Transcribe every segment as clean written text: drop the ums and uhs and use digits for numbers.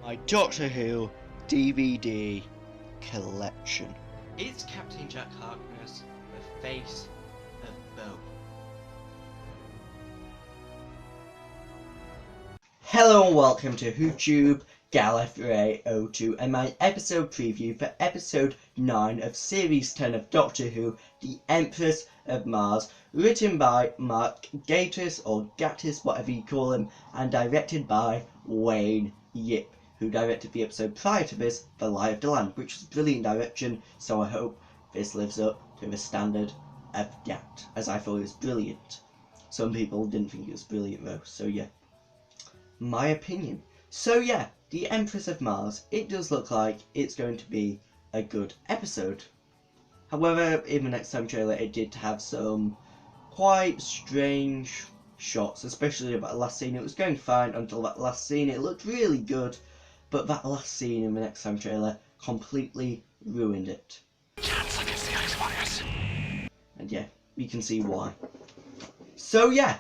my Doctor Who DVD collection. It's Captain Jack Harkness, the face of both. Hello and welcome to WhoTube Gallifrey 02 and my episode preview for episode 9 of series 10 of Doctor Who, The Empress of Mars, written by Mark Gatiss, or Gatiss, whatever you call him, and directed by Wayne Yip, who directed the episode prior to this, The Lie of the Land, which was brilliant direction, so I hope this lives up to the standard of that, as I thought it was brilliant. Some people didn't think it was brilliant though, so yeah. My opinion. So yeah, The Empress of Mars, it does look like it's going to be a good episode. However, in the next time trailer it did have some quite strange shots, especially about the last scene. It was going fine until that last scene. It looked really good, but that last scene in the next time trailer completely ruined it. And yeah, you can see why. So yeah,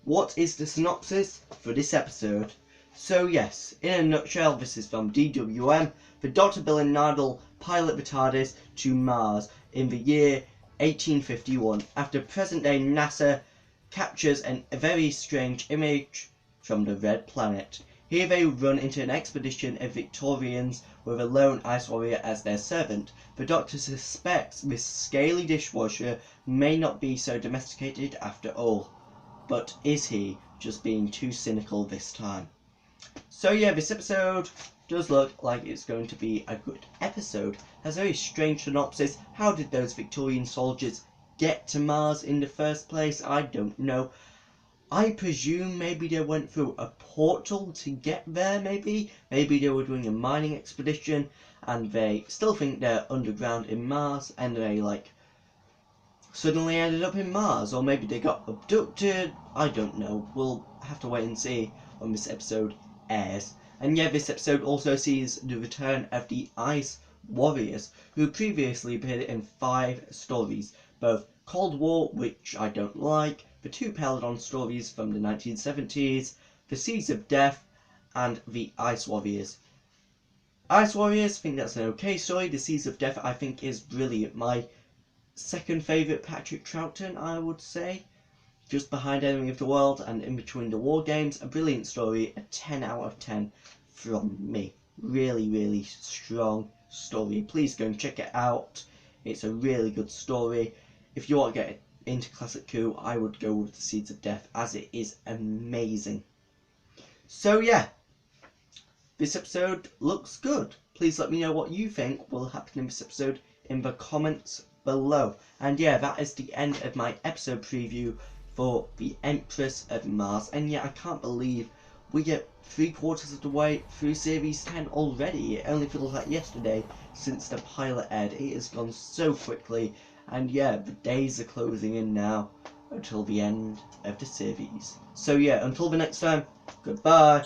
what is the synopsis for this episode? So yes, in a nutshell, this is from DWM. The Dr. Bill and Nardole pilot the TARDIS to Mars in the year 1851 after present-day NASA captures a very strange image from the Red Planet. Here they run into an expedition of Victorians with a lone ice warrior as their servant. The Doctor suspects this scaly dishwasher may not be so domesticated after all. But is he just being too cynical this time? So yeah, this episode does look like it's going to be a good episode. Has a very strange synopsis. How did those Victorian soldiers get to Mars in the first place? I don't know. I presume maybe they went through a portal to get there, maybe? Maybe they were doing a mining expedition and they still think they're underground in Mars and they suddenly ended up in Mars, or maybe they got abducted. I don't know. We'll have to wait and see when this episode airs. And yeah, this episode also sees the return of the Ice Warriors, who previously appeared in 5 stories, both Cold War, which I don't like, the 2 Peladon stories from the 1970s, The Seeds of Death, and the Ice Warriors. Ice Warriors, I think that's an okay story. The Seeds of Death, I think, is brilliant. My second favourite Patrick Troughton, I would say. Just behind Enemy of the World and In Between the War Games. A brilliant story, a 10 out of 10 from me. Really, really strong story. Please go and check it out. It's a really good story. If you want to get into Classic Who, I would go with The Seeds of Death, as it is amazing. So yeah, this episode looks good. Please let me know what you think will happen in this episode in the comments below. And yeah, that is the end of my episode preview for The Empress of Mars. And yeah, I can't believe we get 3/4 of the way through series 10 already. It only feels like yesterday since the pilot aired. It has gone so quickly, and yeah, the days are closing in now until the end of the series. So yeah, until the next time, goodbye.